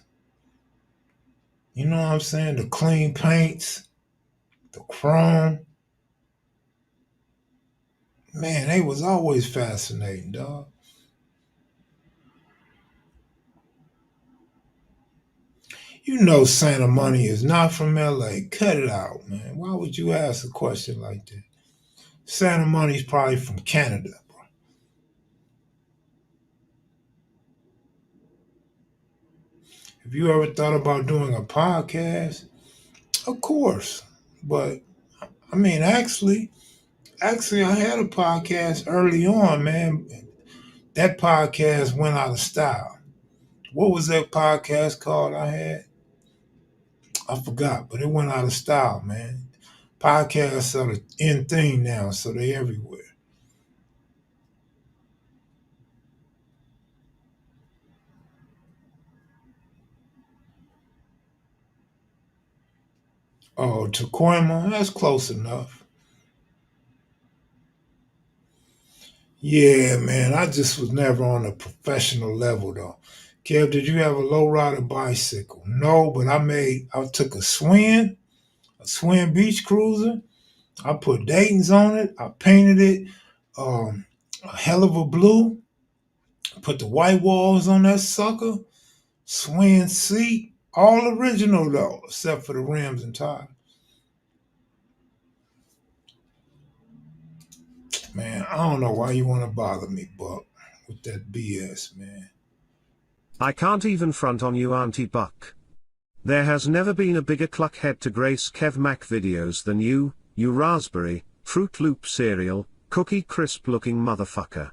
[SPEAKER 1] you know what I'm saying? The clean paints, the chrome. Man, they was always fascinating, dog. You know Santa Money is not from LA. Cut it out, man. Why would you ask a question like that? Santa Money's probably from Canada, bro. Have you ever thought about doing a podcast? Of course. But I mean actually I had a podcast early on, man. That podcast went out of style. What was that podcast called I had? I forgot, but it went out of style, man. Podcasts are the in thing now, so they everywhere. Oh, Taquema, that's close enough. Yeah, man, I just was never on a professional level though. Kev, did you have a lowrider bicycle? No, but I took a swing beach cruiser. I put Dayton's on it. I painted it a hell of a blue. Put the white walls on that sucker. Swing seat. All original though, except for the rims and tires. Man, I don't know why you want to bother me, Buck, with that BS, man.
[SPEAKER 3] I can't even front on you, Auntie Buck. There has never been a bigger cluckhead to grace Kev Mac videos than you raspberry, Fruit Loop cereal, cookie crisp looking motherfucker.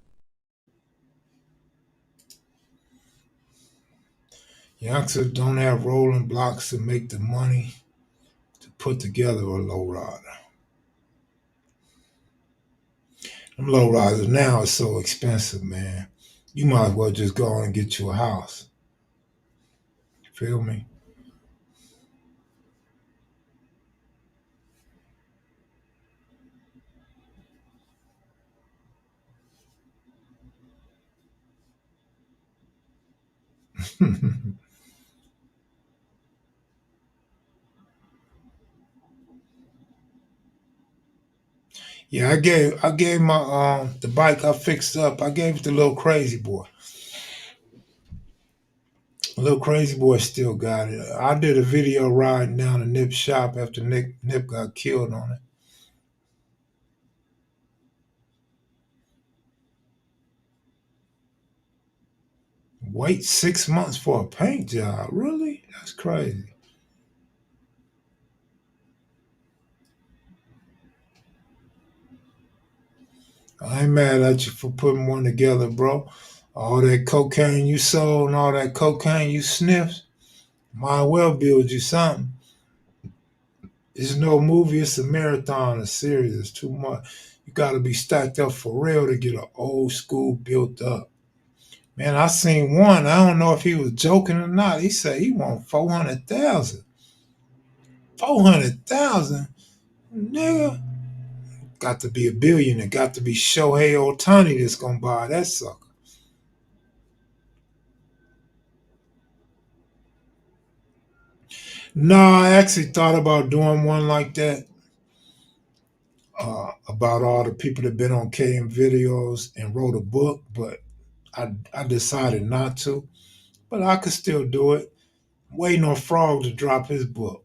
[SPEAKER 1] Youngsters don't have rolling blocks to make the money to put together a lowrider. Them lowriders now are so expensive, man. You might as well just go on and get you a house. Feel me? Yeah, I gave my the bike I fixed up. I gave it to little crazy boy. Little crazy boy still got it. I did a video riding down to Nip's shop after Nip got killed on it. Wait 6 months for a paint job? Really? That's crazy. I ain't mad at you for putting one together, bro. All that cocaine you sold and all that cocaine you sniffed, might well build you something. It's no movie, it's a marathon, a series. It's too much. You got to be stacked up for real to get an old school built up. Man, I seen one. I don't know if he was joking or not. He said he want 400,000. 400,000, nigga. Got to be a billionaire. Got to be Shohei Ohtani that's gonna buy that sucker. No, I actually thought about doing one like that. About all the people that been on KM videos and wrote a book, but I decided not to. But I could still do it. Waiting on Frog to drop his book.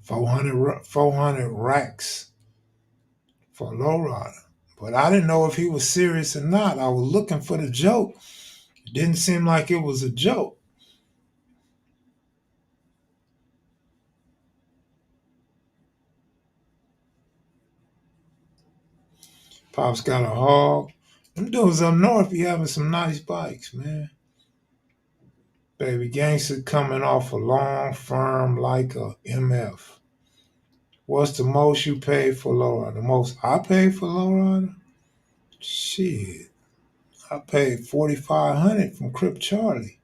[SPEAKER 1] 400 racks for Lowrider. But I didn't know if he was serious or not. I was looking for the joke. It didn't seem like it was a joke. Pop's got a hog. Them dudes up north be having some nice bikes, man. Baby Gangster coming off a long firm like a MF. What's the most you paid for Lowrider? The most I paid for Lowrider? Shit. I paid 4,500 from Crip Charlie.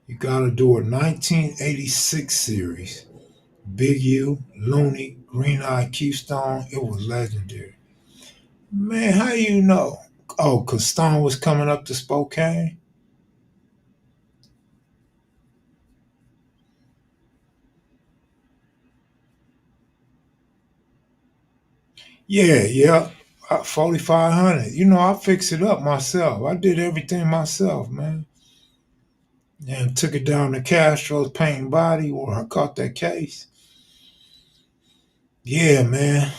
[SPEAKER 1] You gotta do a 1986 series. Big U, Looney, Green Eye, Keystone. It was legendary. Man, how you know? Oh, because Stone was coming up to Spokane? Yeah. 4,500. You know, I fixed it up myself. I did everything myself, man. And took it down to Castro's paint body where I caught that case. Yeah, man.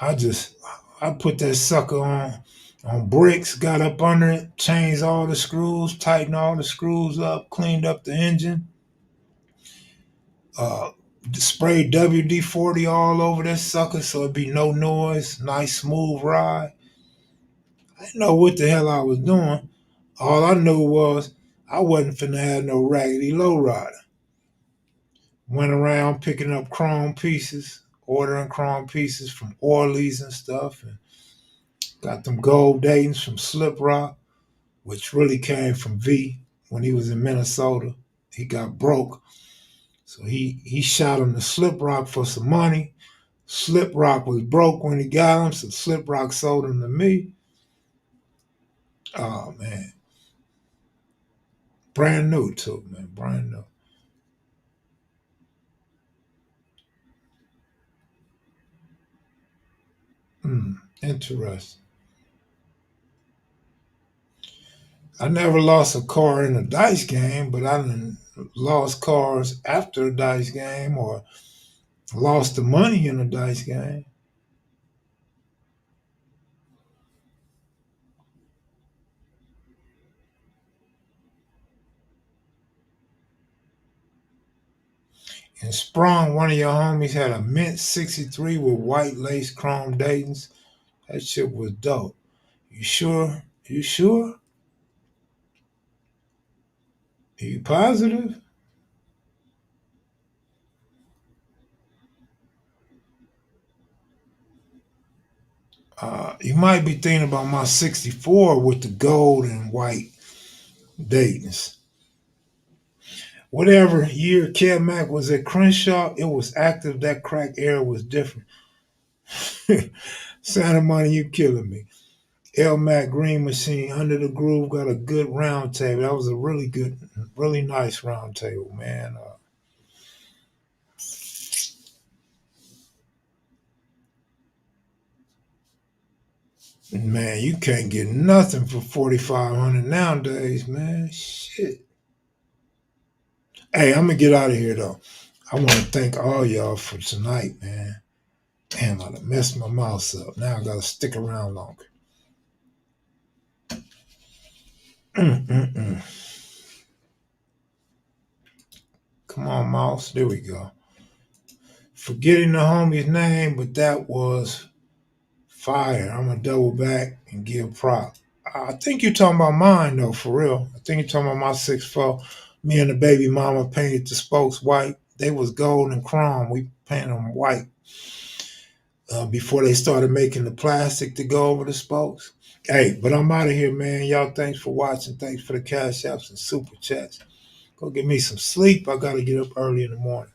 [SPEAKER 1] I just I put that sucker on bricks, got up under it, changed all the screws, tightened all the screws up, cleaned up the engine, uh, sprayed WD-40 all over that sucker so it'd be no noise, nice smooth ride. I didn't know what the hell I was doing. All I knew was I wasn't finna have no raggedy lowrider. Went around picking up chrome pieces, ordering chrome pieces from Orleans and stuff, and got them gold Daytons from Slip Rock, which really came from V when he was in Minnesota. He got broke. So he shot him to Slip Rock for some money. Slip Rock was broke when he got him, so Slip Rock sold him to me. Oh man. Brand new too, man. Brand new. Interesting. I never lost a car in a dice game, but I done lost cars after a dice game or lost the money in a dice game. And Sprung, one of your homies, had a mint 63 with white lace chrome Daytons. That shit was dope. You sure? You sure? Are you positive? You might be thinking about my 64 with the gold and white Daytons. Whatever year Kev Mac was at Crenshaw, it was active. That crack era was different. Santa Money, you killing me. L Mac Green Machine, Under the Groove, got a good round table. That was a really good, really nice round table, man. Man, you can't get nothing for 4,500 nowadays, man. Shit. Hey, I'm gonna get out of here though. I want to thank all y'all for tonight, man. Damn, I done messed my mouse up. Now I gotta stick around longer. Mm-mm-mm. Come on, mouse. There we go. forgetting the homie's name, but that was fire. I'm gonna double back and give prop. I think you're talking about mine though, for real. I think you're talking about my 6'4". Me and the baby mama painted the spokes white. They was gold and chrome. We painted them white before they started making the plastic to go over the spokes. Hey, but I'm out of here, man. Y'all, thanks for watching. Thanks for the cash apps and super chats. Go get me some sleep. I gotta get up early in the morning.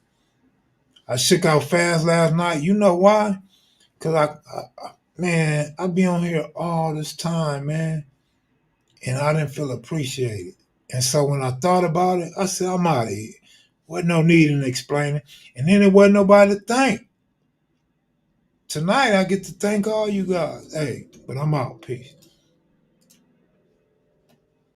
[SPEAKER 1] I shook out fast last night. You know why? Cause man, I be on here all this time, man, and I didn't feel appreciated. And so when I thought about it, I said, I'm out of here. Wasn't no need in explaining. And then there wasn't nobody to thank. Tonight I get to thank all you guys. Hey, but I'm out. Peace.